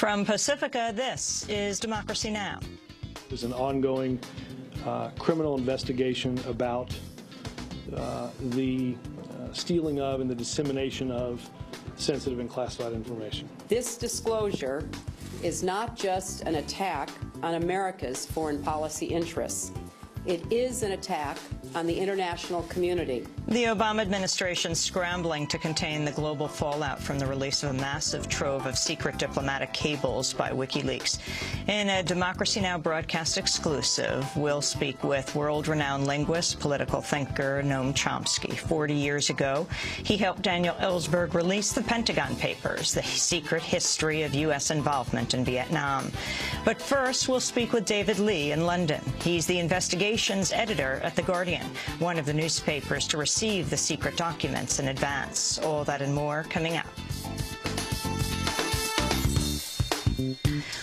From Pacifica, this is Democracy Now! There's an ongoing criminal investigation about the stealing of and the dissemination of sensitive and classified information. This disclosure is not just an attack on America's foreign policy interests. It is an attack on the international community. The Obama administration scrambling to contain the global fallout from the release of a massive trove of secret diplomatic cables by WikiLeaks. In a Democracy Now! Broadcast exclusive, we'll speak with world-renowned linguist, political thinker Noam Chomsky. 40 years ago, he helped Daniel Ellsberg release the Pentagon Papers, the secret history of U.S. involvement in Vietnam. But first, we'll speak with David Lee in London. He's the investigations editor at The Guardian, one of the newspapers to receive the secret documents in advance. All that and more coming up.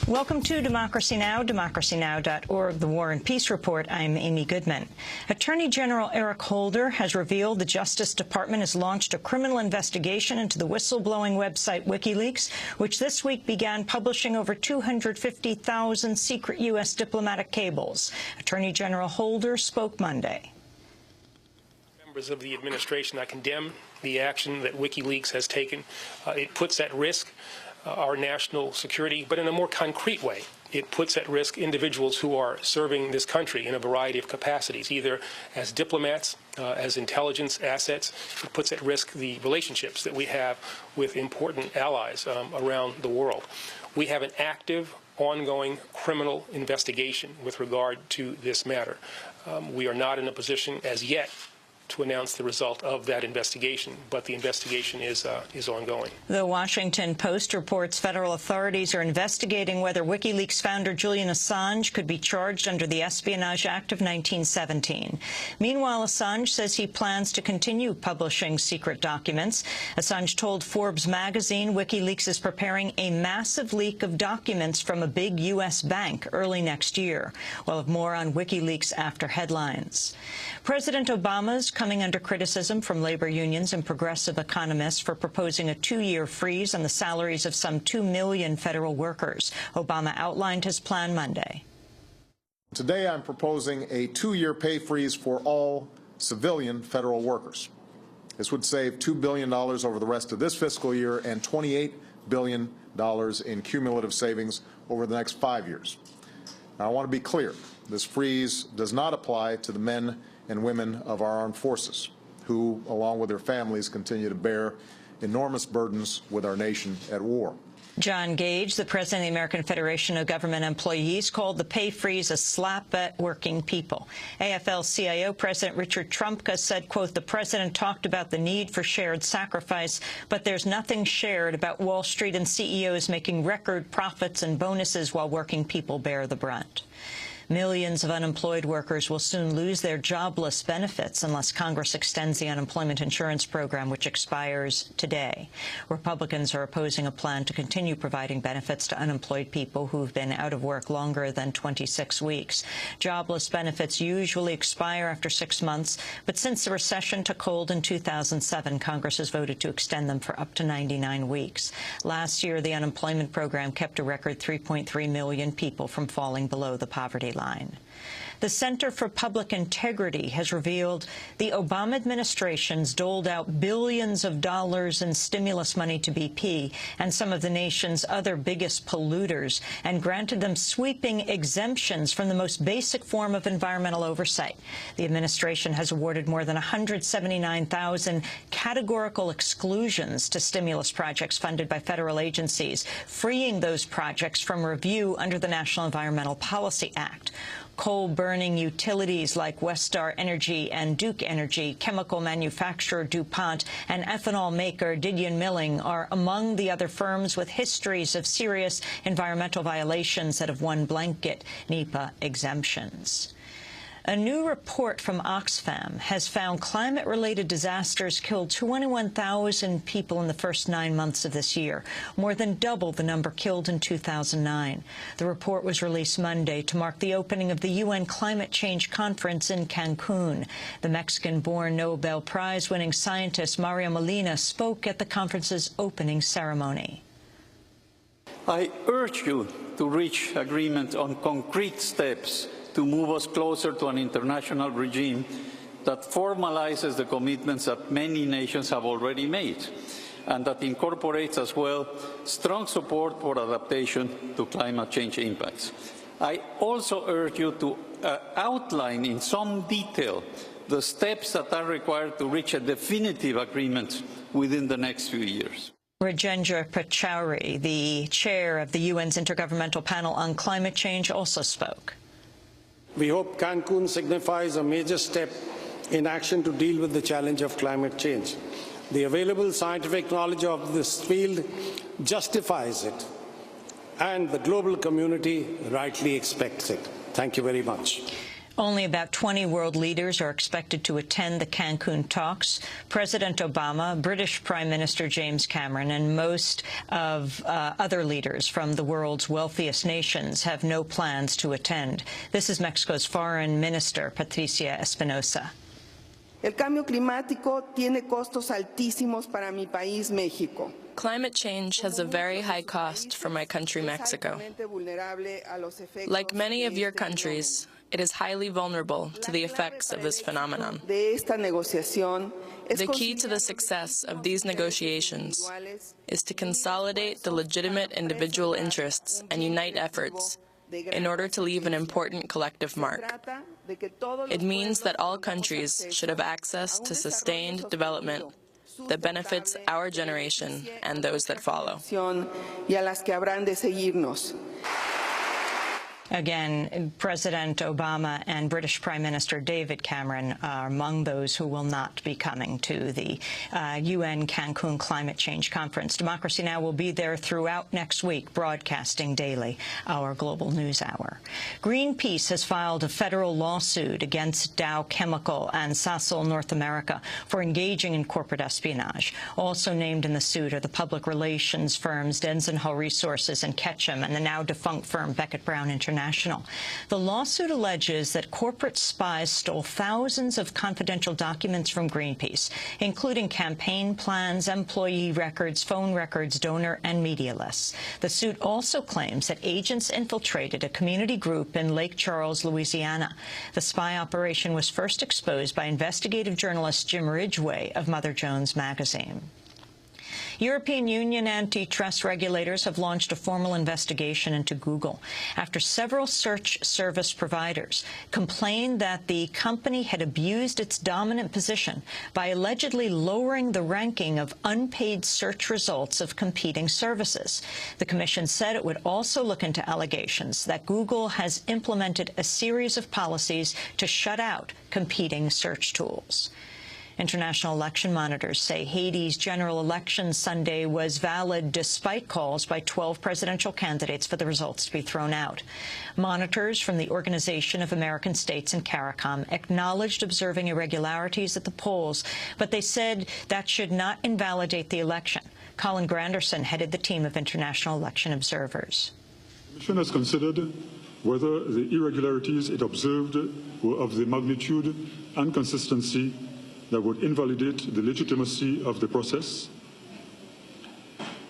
Welcome to Democracy Now!, democracynow.org, The War and Peace Report. I'm Amy Goodman. Attorney General Eric Holder has revealed the Justice Department has launched a criminal investigation into the whistleblowing website WikiLeaks, which this week began publishing over 250,000 secret U.S. diplomatic cables. Attorney General Holder spoke Monday. Members of the administration, I condemn the action that WikiLeaks has taken. It puts at risk our national security, but in a more concrete way. It puts at risk individuals who are serving this country in a variety of capacities, either as diplomats, as intelligence assets. It puts at risk the relationships that we have with important allies around the world. We have an active, ongoing criminal investigation with regard to this matter. We are not in a position as yet to announce the result of that investigation, but the investigation is ongoing. The Washington Post reports federal authorities are investigating whether WikiLeaks founder Julian Assange could be charged under the Espionage Act of 1917. Meanwhile, Assange says he plans to continue publishing secret documents. Assange told Forbes magazine WikiLeaks is preparing a massive leak of documents from a big U.S. bank early next year. We'll have more on WikiLeaks after headlines. President Obama's coming under criticism from labor unions and progressive economists for proposing a 2-year freeze on the salaries of some 2 million federal workers. Obama outlined his plan Monday. Today I'm proposing a 2-year pay freeze for all civilian federal workers. This would save $2 billion over the rest of this fiscal year and $28 billion in cumulative savings over the next 5 years. Now, I want to be clear. This freeze does not apply to the men and women of our armed forces, who, along with their families, continue to bear enormous burdens with our nation at war. John Gage, the president of the American Federation of Government Employees, called the pay freeze a slap at working people. AFL-CIO President Richard Trumka said, quote, the president talked about the need for shared sacrifice, but there's nothing shared about Wall Street and CEOs making record profits and bonuses while working people bear the brunt. Millions of unemployed workers will soon lose their jobless benefits unless Congress extends the unemployment insurance program, which expires today. Republicans are opposing a plan to continue providing benefits to unemployed people who've been out of work longer than 26 weeks. Jobless benefits usually expire after 6 months, but since the recession took hold in 2007, Congress has voted to extend them for up to 99 weeks. Last year, the unemployment program kept a record 3.3 million people from falling below the poverty line. The Center for Public Integrity has revealed the Obama administration's doled out billions of dollars in stimulus money to BP and some of the nation's other biggest polluters and granted them sweeping exemptions from the most basic form of environmental oversight. The administration has awarded more than 179,000 categorical exclusions to stimulus projects funded by federal agencies, freeing those projects from review under the National Environmental Policy Act. Coal-burning utilities like Westar Energy and Duke Energy, chemical manufacturer DuPont, and ethanol maker Didion Milling are among the other firms with histories of serious environmental violations that have won blanket NEPA exemptions. A new report from Oxfam has found climate-related disasters killed 21,000 people in the first 9 months of this year, more than double the number killed in 2009. The report was released Monday to mark the opening of the UN Climate Change Conference in Cancun. The Mexican-born Nobel Prize-winning scientist Mario Molina spoke at the conference's opening ceremony. I urge you to reach agreement on concrete steps to move us closer to an international regime that formalizes the commitments that many nations have already made, and that incorporates as well strong support for adaptation to climate change impacts. I also urge you to outline in some detail the steps that are required to reach a definitive agreement within the next few years. Rajendra Pachauri, the chair of the UN's Intergovernmental Panel on Climate Change, also spoke. We hope Cancun signifies a major step in action to deal with the challenge of climate change. The available scientific knowledge of this field justifies it, and the global community rightly expects it. Thank you very much. Only about 20 world leaders are expected to attend the Cancun talks. President Obama, British Prime Minister James Cameron, and most of other leaders from the world's wealthiest nations have no plans to attend. This is Mexico's Foreign Minister, Patricia Espinosa. El cambio climático tiene costos altísimos para mi país, México. Climate change has a very high cost for my country, Mexico. Like many of your countries, it is highly vulnerable to the effects of this phenomenon. The key to the success of these negotiations is to consolidate the legitimate individual interests and unite efforts in order to leave an important collective mark. It means that all countries should have access to sustained development that benefits our generation and those that follow. Again, President Obama and British Prime Minister David Cameron are among those who will not be coming to the UN Cancun Climate Change Conference. Democracy Now! Will be there throughout next week, broadcasting daily our global news hour. Greenpeace has filed a federal lawsuit against Dow Chemical and Sasol North America for engaging in corporate espionage. Also named in the suit are the public relations firms Denson-Hull Resources and Ketchum, and the now-defunct firm Beckett Brown International. The lawsuit alleges that corporate spies stole thousands of confidential documents from Greenpeace, including campaign plans, employee records, phone records, donor and media lists. The suit also claims that agents infiltrated a community group in Lake Charles, Louisiana. The spy operation was first exposed by investigative journalist Jim Ridgway of Mother Jones magazine. European Union antitrust regulators have launched a formal investigation into Google after several search service providers complained that the company had abused its dominant position by allegedly lowering the ranking of unpaid search results of competing services. The Commission said it would also look into allegations that Google has implemented a series of policies to shut out competing search tools. International election monitors say Haiti's general election Sunday was valid despite calls by 12 presidential candidates for the results to be thrown out. Monitors from the Organization of American States and CARICOM acknowledged observing irregularities at the polls, but they said that should not invalidate the election. Colin Granderson headed the team of international election observers. The Commission has considered whether the irregularities it observed were of the magnitude and consistency that would invalidate the legitimacy of the process.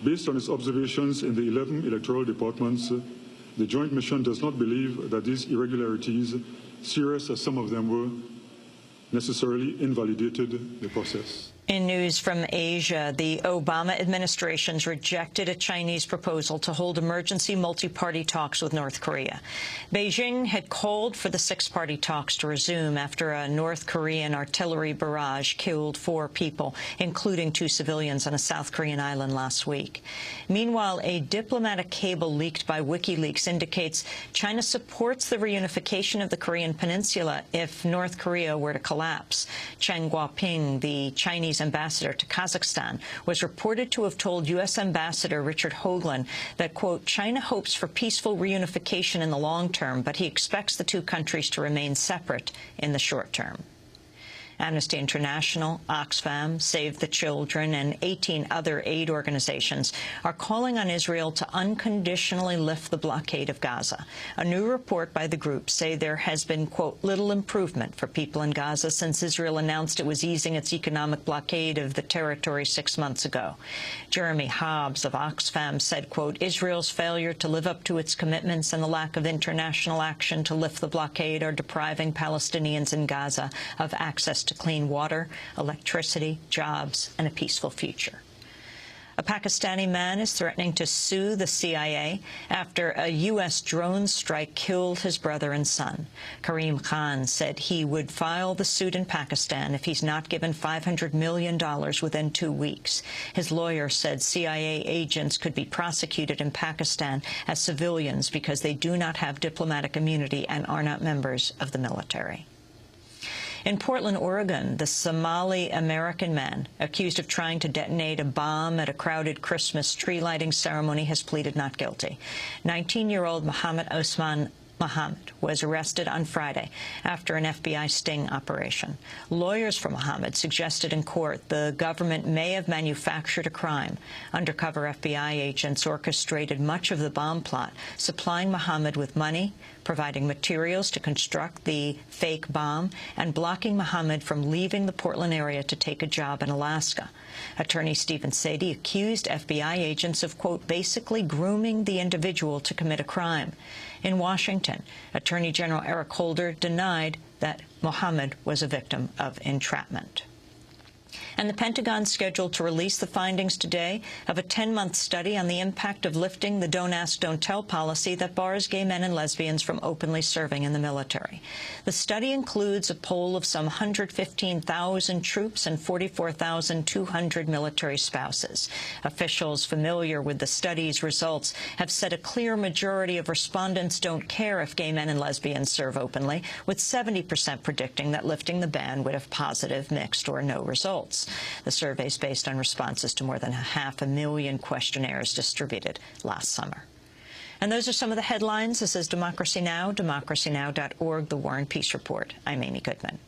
Based on its observations in the 11 electoral departments, the Joint Mission does not believe that these irregularities, serious as some of them were, necessarily invalidated the process. In news from Asia, the Obama administration's rejected a Chinese proposal to hold emergency multi-party talks with North Korea. Beijing had called for the six-party talks to resume after a North Korean artillery barrage killed 4 people, including 2 civilians, on a South Korean island last week. Meanwhile, a diplomatic cable leaked by WikiLeaks indicates China supports the reunification of the Korean peninsula if North Korea were to collapse. Chen Guoping, the Chinese ambassador to Kazakhstan, was reported to have told U.S. Ambassador Richard Hoagland that, quote, China hopes for peaceful reunification in the long term, but he expects the 2 countries to remain separate in the short term. Amnesty International, Oxfam, Save the Children, and 18 other aid organizations are calling on Israel to unconditionally lift the blockade of Gaza. A new report by the group say there has been, quote, little improvement for people in Gaza since Israel announced it was easing its economic blockade of the territory 6 months ago. Jeremy Hobbs of Oxfam said, quote, Israel's failure to live up to its commitments and the lack of international action to lift the blockade are depriving Palestinians in Gaza of access to clean water, electricity, jobs, and a peaceful future. A Pakistani man is threatening to sue the CIA after a U.S. drone strike killed his brother and son. Karim Khan said he would file the suit in Pakistan if he's not given $500 million within 2 weeks. His lawyer said CIA agents could be prosecuted in Pakistan as civilians because they do not have diplomatic immunity and are not members of the military. In Portland, Oregon, the Somali-American man accused of trying to detonate a bomb at a crowded Christmas tree-lighting ceremony has pleaded not guilty. 19-year-old Mohammed Osman Mohammed was arrested on Friday after an FBI sting operation. Lawyers for Mohammed suggested in court the government may have manufactured a crime. Undercover FBI agents orchestrated much of the bomb plot, supplying Mohammed with money, providing materials to construct the fake bomb, and blocking Mohammed from leaving the Portland area to take a job in Alaska. Attorney Stephen Sadie accused FBI agents of, quote, basically grooming the individual to commit a crime. In Washington, Attorney General Eric Holder denied that Mohammed was a victim of entrapment. And the Pentagon scheduled to release the findings today of a 10-month study on the impact of lifting the Don't Ask, Don't Tell policy that bars gay men and lesbians from openly serving in the military. The study includes a poll of some 115,000 troops and 44,200 military spouses. Officials familiar with the study's results have said a clear majority of respondents don't care if gay men and lesbians serve openly, with 70% predicting that lifting the ban would have positive, mixed, or no results. The survey is based on responses to more than 500,000 questionnaires distributed last summer. And those are some of the headlines. This is Democracy Now!, democracynow.org, The War and Peace Report. I'm Amy Goodman.